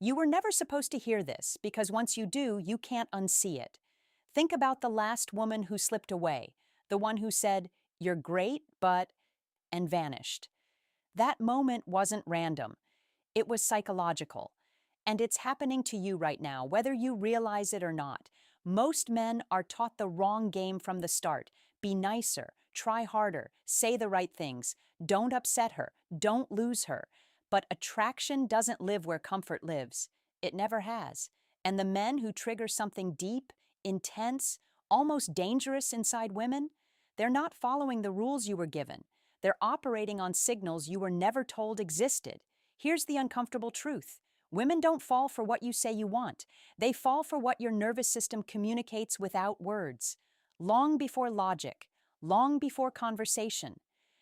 You were never supposed to hear this because once you do, you can't unsee it. Think about the last woman who slipped away, the one who said, "You're great, but," and vanished. That moment wasn't random, it was psychological. And it's happening to you right now, whether you realize it or not. Most men are taught the wrong game from the start. Be nicer, try harder, say the right things. Don't upset her, don't lose her. But attraction doesn't live where comfort lives. It never has. And the men who trigger something deep, intense, almost dangerous inside women, they're not following the rules you were given. They're operating on signals you were never told existed. Here's the uncomfortable truth. Women don't fall for what you say you want. They fall for what your nervous system communicates without words. Long before logic, long before conversation.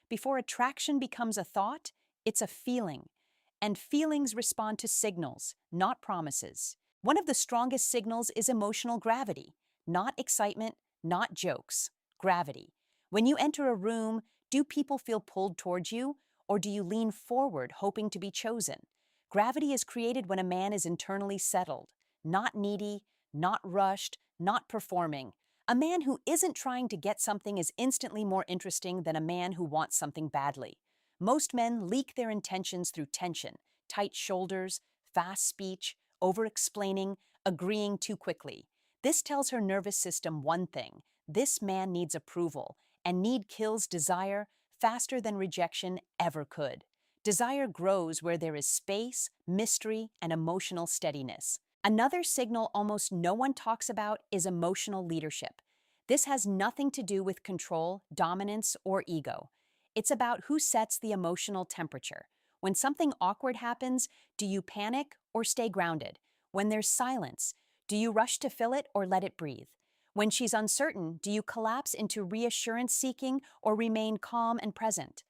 Before attraction becomes a thought, it's a feeling. And feelings respond to signals, not promises. One of the strongest signals is emotional gravity. Not excitement, not jokes. Gravity. When you enter a room, do people feel pulled towards you, or do you lean forward hoping to be chosen? Gravity is created when a man is internally settled, not needy, not rushed, not performing. A man who isn't trying to get something is instantly more interesting than a man who wants something badly. Most men leak their intentions through tension, tight shoulders, fast speech, over-explaining, agreeing too quickly. This tells her nervous system one thing: this man needs approval, and need kills desire faster than rejection ever could. Desire grows where there is space, mystery, and emotional steadiness. Another signal almost no one talks about is emotional leadership. This has nothing to do with control, dominance, or ego. It's about who sets the emotional temperature. When something awkward happens, do you panic or stay grounded? When there's silence, do you rush to fill it or let it breathe? When she's uncertain, do you collapse into reassurance seeking or remain calm and present?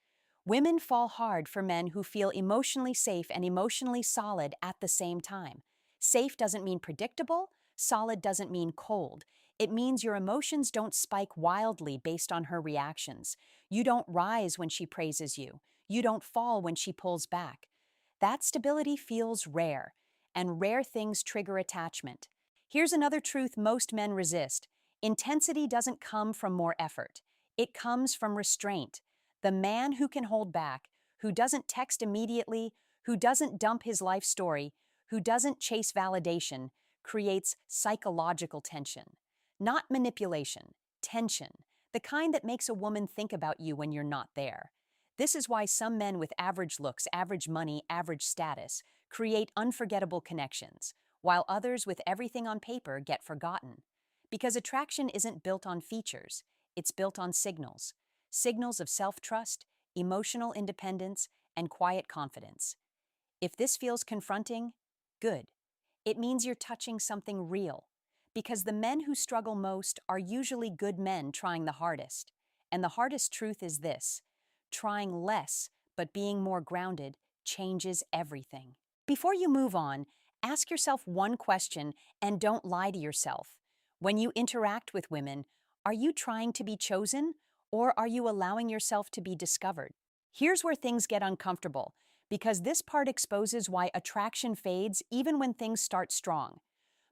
Women fall hard for men who feel emotionally safe and emotionally solid at the same time. Safe doesn't mean predictable, solid doesn't mean cold. It means your emotions don't spike wildly based on her reactions. You don't rise when she praises you. You don't fall when she pulls back. That stability feels rare, and rare things trigger attachment. Here's another truth most men resist. Intensity doesn't come from more effort. It comes from restraint. The man who can hold back, who doesn't text immediately, who doesn't dump his life story, who doesn't chase validation, creates psychological tension. Not manipulation, tension, the kind that makes a woman think about you when you're not there. This is why some men with average looks, average money, average status create unforgettable connections, while others with everything on paper get forgotten. Because attraction isn't built on features, it's built on signals. Signals of self-trust, emotional independence, and quiet confidence. If this feels confronting, good. It means you're touching something real. Because the men who struggle most are usually good men trying the hardest. And the hardest truth is this: trying less, but being more grounded, changes everything. Before you move on, ask yourself one question and don't lie to yourself. When you interact with women, are you trying to be chosen, or are you allowing yourself to be discovered? Here's where things get uncomfortable, because this part exposes why attraction fades even when things start strong.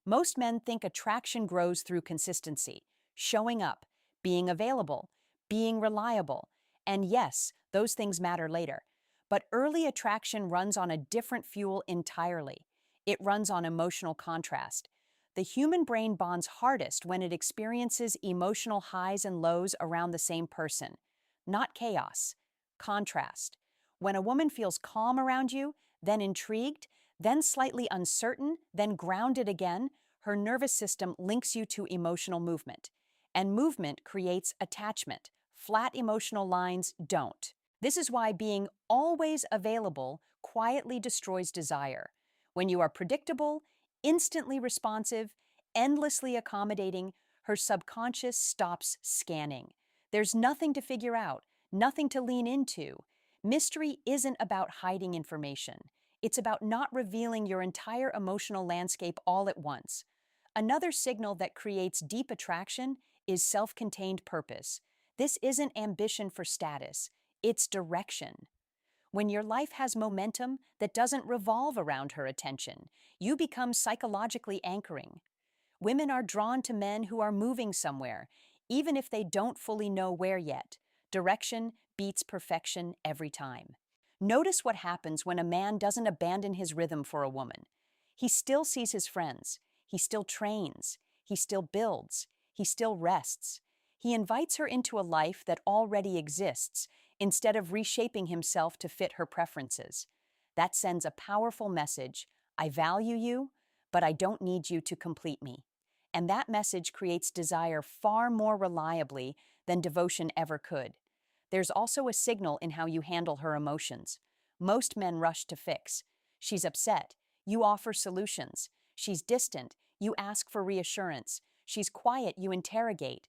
Most men think attraction grows through consistency, showing up, being available, being reliable. And yes, those things matter later. But early attraction runs on a different fuel entirely. It runs on emotional contrast. The human brain bonds hardest when it experiences emotional highs and lows around the same person. Not chaos, contrast. When a woman feels calm around you, then intrigued, then slightly uncertain, then grounded again, her nervous system links you to emotional movement. And movement creates attachment. Flat emotional lines don't. This is why being always available quietly destroys desire. When you are predictable, instantly responsive, endlessly accommodating, her subconscious stops scanning. There's nothing to figure out, nothing to lean into. Mystery isn't about hiding information. It's about not revealing your entire emotional landscape all at once. Another signal that creates deep attraction is self-contained purpose. This isn't ambition for status, it's direction. When your life has momentum that doesn't revolve around her attention, you become psychologically anchoring. Women are drawn to men who are moving somewhere, even if they don't fully know where yet. Direction beats perfection every time. Notice what happens when a man doesn't abandon his rhythm for a woman. He still sees his friends, he still trains, he still builds, he still rests. He invites her into a life that already exists instead of reshaping himself to fit her preferences. That sends a powerful message: I value you, but I don't need you to complete me. And that message creates desire far more reliably than devotion ever could. There's also a signal in how you handle her emotions. Most men rush to fix. She's upset. You offer solutions. She's distant. You ask for reassurance. She's quiet. You interrogate.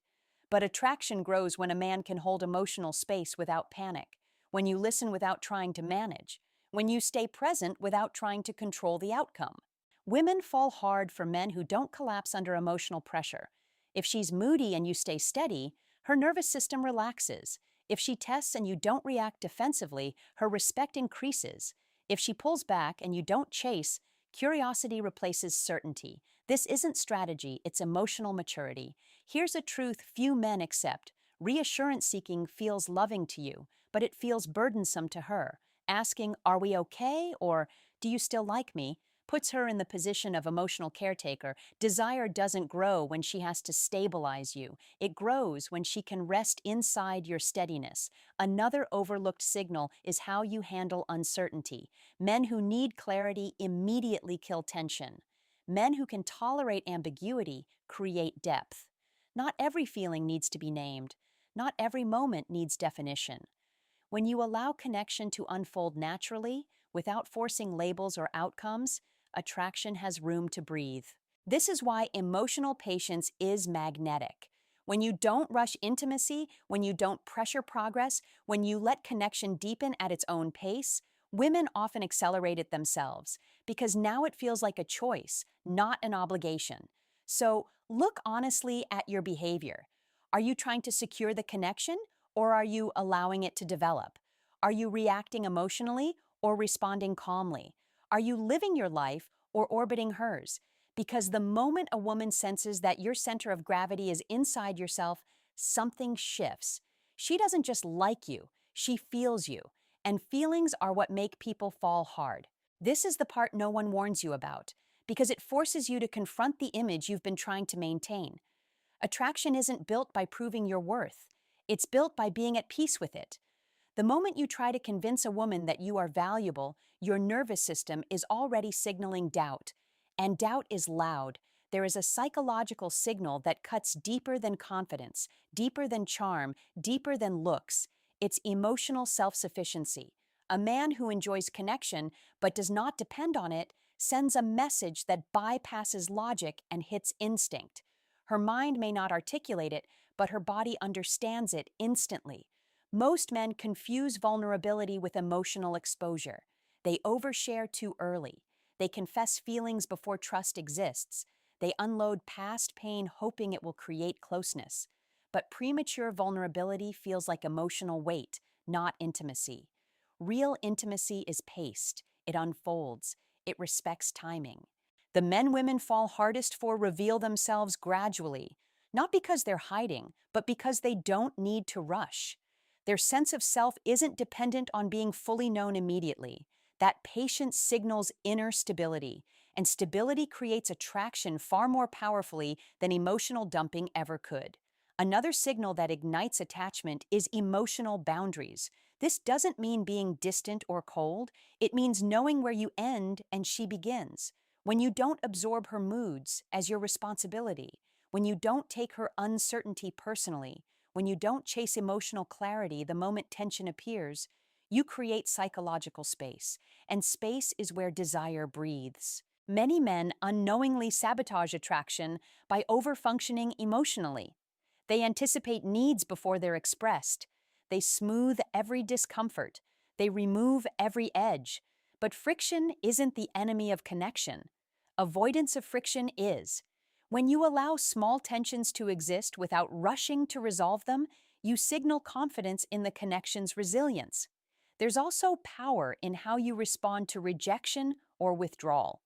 But attraction grows when a man can hold emotional space without panic, when you listen without trying to manage, when you stay present without trying to control the outcome. Women fall hard for men who don't collapse under emotional pressure. If she's moody and you stay steady, her nervous system relaxes. If she tests and you don't react defensively, her respect increases. If she pulls back and you don't chase, curiosity replaces certainty. This isn't strategy, it's emotional maturity. Here's a truth few men accept. Reassurance seeking feels loving to you, but it feels burdensome to her. Asking, "Are we okay?" or "Do you still like me?" puts her in the position of emotional caretaker. Desire doesn't grow when she has to stabilize you. It grows when she can rest inside your steadiness. Another overlooked signal is how you handle uncertainty. Men who need clarity immediately kill tension. Men who can tolerate ambiguity create depth. Not every feeling needs to be named. Not every moment needs definition. When you allow connection to unfold naturally, without forcing labels or outcomes, attraction has room to breathe. This is why emotional patience is magnetic. When you don't rush intimacy, when you don't pressure progress, when you let connection deepen at its own pace, women often accelerate it themselves because now it feels like a choice, not an obligation. So look honestly at your behavior. Are you trying to secure the connection, or are you allowing it to develop? Are you reacting emotionally or responding calmly? Are you living your life or orbiting hers? Because the moment a woman senses that your center of gravity is inside yourself, something shifts. She doesn't just like you, she feels you. And feelings are what make people fall hard. This is the part no one warns you about, because it forces you to confront the image you've been trying to maintain. Attraction isn't built by proving your worth. It's built by being at peace with it. The moment you try to convince a woman that you are valuable, your nervous system is already signaling doubt. And doubt is loud. There is a psychological signal that cuts deeper than confidence, deeper than charm, deeper than looks. It's emotional self-sufficiency. A man who enjoys connection but does not depend on it sends a message that bypasses logic and hits instinct. Her mind may not articulate it, but her body understands it instantly. Most men confuse vulnerability with emotional exposure. They overshare too early. They confess feelings before trust exists. They unload past pain hoping it will create closeness. But premature vulnerability feels like emotional weight, not intimacy. Real intimacy is paced. It unfolds. It respects timing. The men women fall hardest for reveal themselves gradually, not because they're hiding, but because they don't need to rush. Their sense of self isn't dependent on being fully known immediately. That patience signals inner stability, and stability creates attraction far more powerfully than emotional dumping ever could. Another signal that ignites attachment is emotional boundaries. This doesn't mean being distant or cold. It means knowing where you end and she begins. When you don't absorb her moods as your responsibility, when you don't take her uncertainty personally, when you don't chase emotional clarity the moment tension appears, you create psychological space, and space is where desire breathes. Many men unknowingly sabotage attraction by overfunctioning emotionally. They anticipate needs before they're expressed. They smooth every discomfort. They remove every edge. But friction isn't the enemy of connection. Avoidance of friction is. When you allow small tensions to exist without rushing to resolve them, you signal confidence in the connection's resilience. There's also power in how you respond to rejection or withdrawal.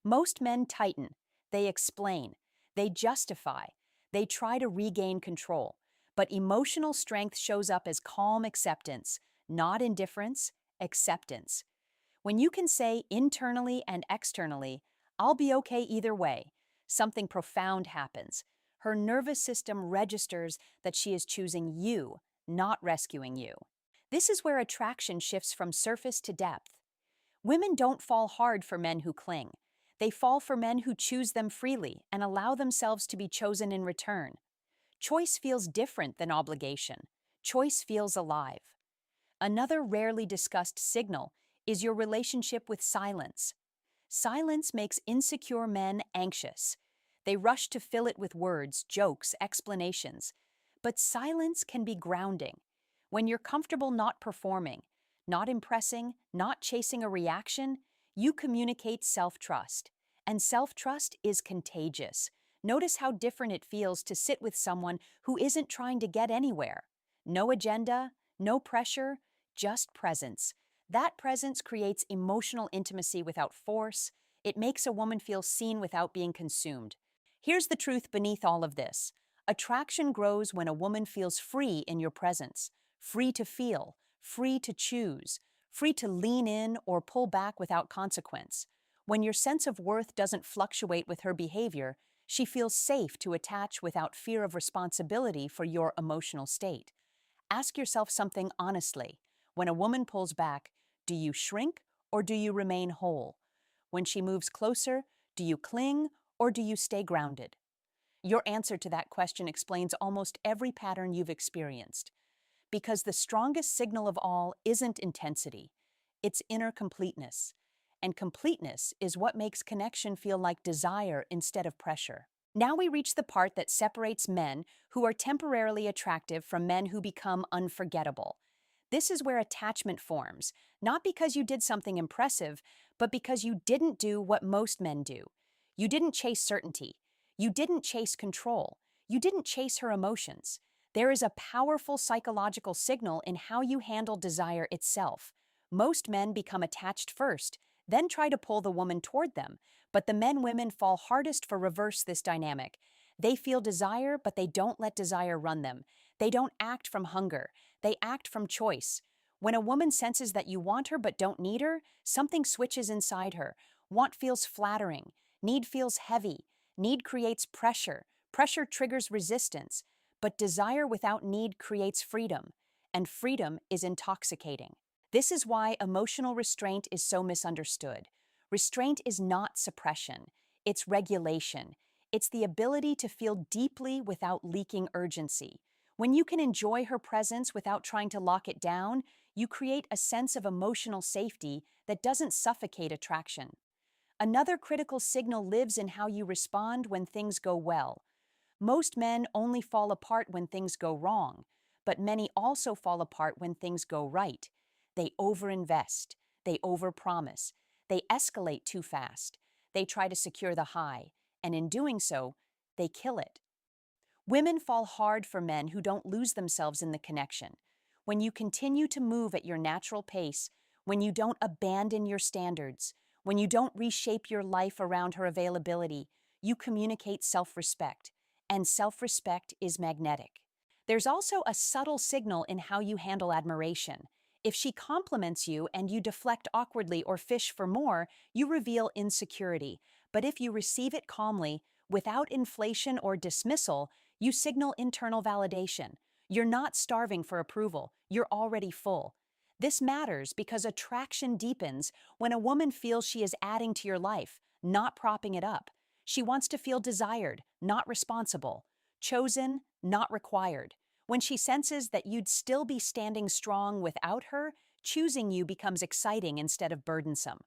Most men tighten, they explain, they justify, they try to regain control. But emotional strength shows up as calm acceptance, not indifference, acceptance. When you can say internally and externally, I'll be okay either way, something profound happens. Her nervous system registers that she is choosing you, not rescuing you. This is where attraction shifts from surface to depth. Women don't fall hard for men who cling. They fall for men who choose them freely and allow themselves to be chosen in return. Choice feels different than obligation. Choice feels alive. Another rarely discussed signal is your relationship with silence. Silence makes insecure men anxious. They rush to fill it with words, jokes, explanations. But silence can be grounding. When you're comfortable not performing, not impressing, not chasing a reaction, you communicate self-trust. And self-trust is contagious. Notice how different it feels to sit with someone who isn't trying to get anywhere. No agenda, no pressure, just presence. That presence creates emotional intimacy without force. It makes a woman feel seen without being consumed. Here's the truth beneath all of this. Attraction grows when a woman feels free in your presence, free to feel, free to choose, free to lean in or pull back without consequence. When your sense of worth doesn't fluctuate with her behavior, she feels safe to attach without fear of responsibility for your emotional state. Ask yourself something honestly. When a woman pulls back, do you shrink or do you remain whole? When she moves closer, do you cling or do you stay grounded? Your answer to that question explains almost every pattern you've experienced. Because the strongest signal of all isn't intensity, it's inner completeness. And completeness is what makes connection feel like desire instead of pressure. Now we reach the part that separates men who are temporarily attractive from men who become unforgettable. This is where attachment forms, not because you did something impressive, but because you didn't do what most men do. You didn't chase certainty. You didn't chase control. You didn't chase her emotions. There is a powerful psychological signal in how you handle desire itself. Most men become attached first, then try to pull the woman toward them, but the men-women fall hardest for reverse this dynamic. They feel desire, but they don't let desire run them. They don't act from hunger. They act from choice. When a woman senses that you want her but don't need her, something switches inside her. Want feels flattering. Need feels heavy. Need creates pressure. Pressure triggers resistance. But desire without need creates freedom. And freedom is intoxicating. This is why emotional restraint is so misunderstood. Restraint is not suppression. It's regulation. It's the ability to feel deeply without leaking urgency. When you can enjoy her presence without trying to lock it down, you create a sense of emotional safety that doesn't suffocate attraction. Another critical signal lives in how you respond when things go well. Most men only fall apart when things go wrong, but many also fall apart when things go right. They overinvest, they overpromise, they escalate too fast, they try to secure the high, and in doing so, they kill it. Women fall hard for men who don't lose themselves in the connection. When you continue to move at your natural pace, when you don't abandon your standards, when you don't reshape your life around her availability, you communicate self-respect, and self-respect is magnetic. There's also a subtle signal in how you handle admiration. If she compliments you and you deflect awkwardly or fish for more, you reveal insecurity. But if you receive it calmly, without inflation or dismissal, you signal internal validation. You're not starving for approval, you're already full. This matters because attraction deepens when a woman feels she is adding to your life, not propping it up. She wants to feel desired, not responsible, chosen, not required. When she senses that you'd still be standing strong without her, choosing you becomes exciting instead of burdensome.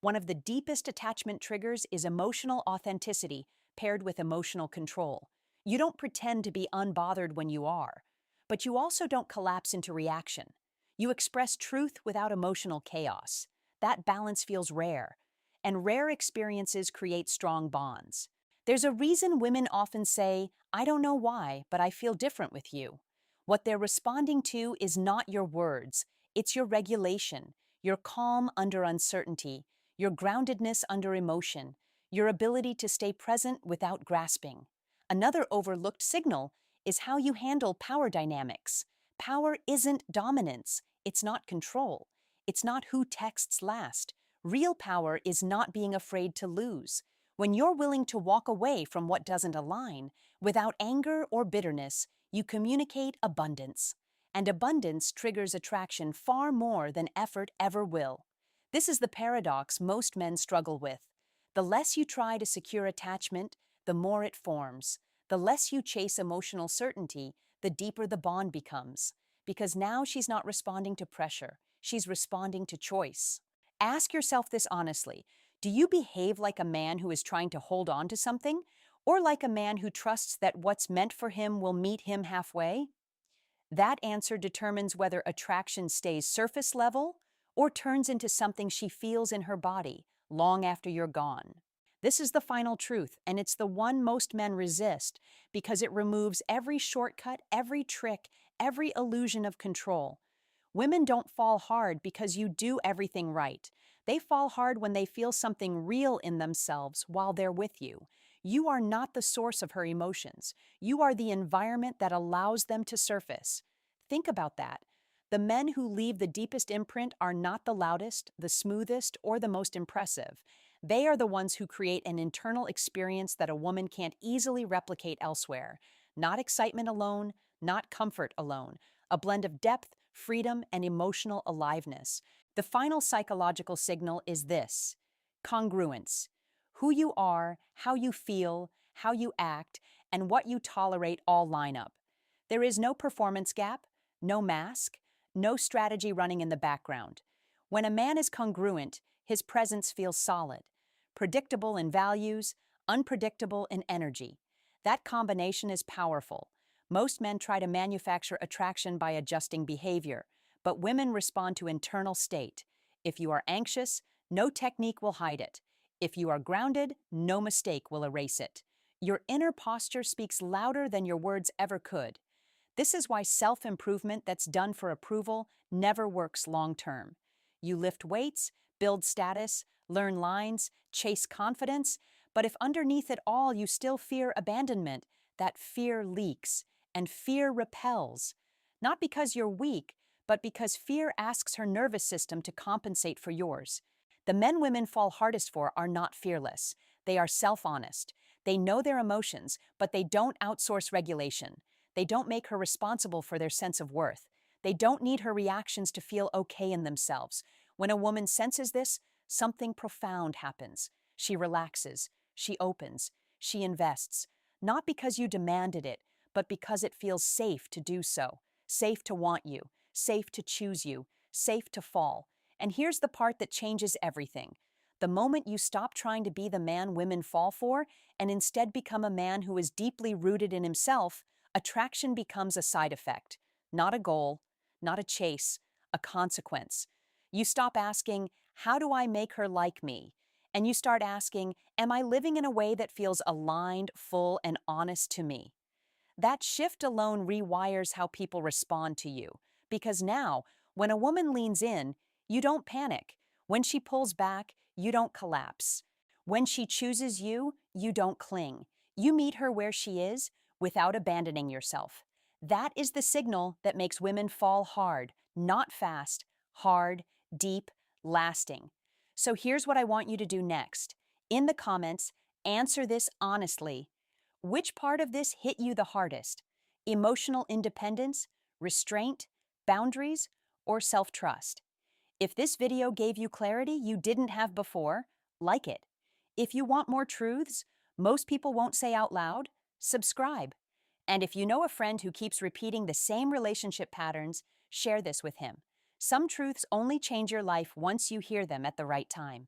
One of the deepest attachment triggers is emotional authenticity paired with emotional control. You don't pretend to be unbothered when you are, but you also don't collapse into reaction. You express truth without emotional chaos. That balance feels rare, and rare experiences create strong bonds. There's a reason women often say, I don't know why, but I feel different with you. What they're responding to is not your words, It's your regulation, your calm under uncertainty, your groundedness under emotion, your ability to stay present without grasping. Another overlooked signal is how you handle power dynamics. Power isn't dominance, it's not control, it's not who texts last. Real power is not being afraid to lose. When you're willing to walk away from what doesn't align, without anger or bitterness, you communicate abundance. And abundance triggers attraction far more than effort ever will. This is the paradox most men struggle with. The less you try to secure attachment, the more it forms. The less you chase emotional certainty, the deeper the bond becomes. Because now she's not responding to pressure, she's responding to choice. Ask yourself this honestly. Do you behave like a man who is trying to hold on to something, or like a man who trusts that what's meant for him will meet him halfway? That answer determines whether attraction stays surface level or turns into something she feels in her body long after you're gone. This is the final truth, and it's the one most men resist because it removes every shortcut, every trick, every illusion of control. Women don't fall hard because you do everything right. They fall hard when they feel something real in themselves while they're with you. You are not the source of her emotions. You are the environment that allows them to surface. Think about that. The men who leave the deepest imprint are not the loudest, the smoothest, or the most impressive. They are the ones who create an internal experience that a woman can't easily replicate elsewhere. Not excitement alone, not comfort alone. A blend of depth, freedom, and emotional aliveness. The final psychological signal is this: congruence. Who you are, how you feel, how you act, and what you tolerate all line up. There is no performance gap, no mask, no strategy running in the background. When a man is congruent, his presence feels solid, predictable in values, unpredictable in energy. That combination is powerful. Most men try to manufacture attraction by adjusting behavior, but women respond to internal state. If you are anxious, no technique will hide it. If you are grounded, no mistake will erase it. Your inner posture speaks louder than your words ever could. This is why self-improvement that's done for approval never works long-term. You lift weights, build status, learn lines, chase confidence, but if underneath it all you still fear abandonment, that fear leaks, and fear repels. Not because you're weak, but because fear asks her nervous system to compensate for yours. The men women fall hardest for are not fearless. They are self-honest. They know their emotions, but they don't outsource regulation. They don't make her responsible for their sense of worth. They don't need her reactions to feel okay in themselves. When a woman senses this, something profound happens. She relaxes, she opens, she invests. Not because you demanded it, but because it feels safe to do so. Safe to want you, safe to choose you, safe to fall. And here's the part that changes everything. The moment you stop trying to be the man women fall for and instead become a man who is deeply rooted in himself, attraction becomes a side effect, not a goal, not a chase, a consequence. You stop asking, how do I make her like me? And you start asking, am I living in a way that feels aligned, full, and honest to me? That shift alone rewires how people respond to you. Because now, when a woman leans in, you don't panic. When she pulls back, you don't collapse. When she chooses you, you don't cling. You meet her where she is without abandoning yourself. That is the signal that makes women fall hard, not fast, hard, deep, lasting. So here's what I want you to do next. In the comments, answer this honestly. Which part of this hit you the hardest? Emotional independence, restraint, boundaries, or self-trust? If this video gave you clarity you didn't have before, like it. If you want more truths most people won't say out loud, subscribe. And if you know a friend who keeps repeating the same relationship patterns, share this with him. Some truths only change your life once you hear them at the right time.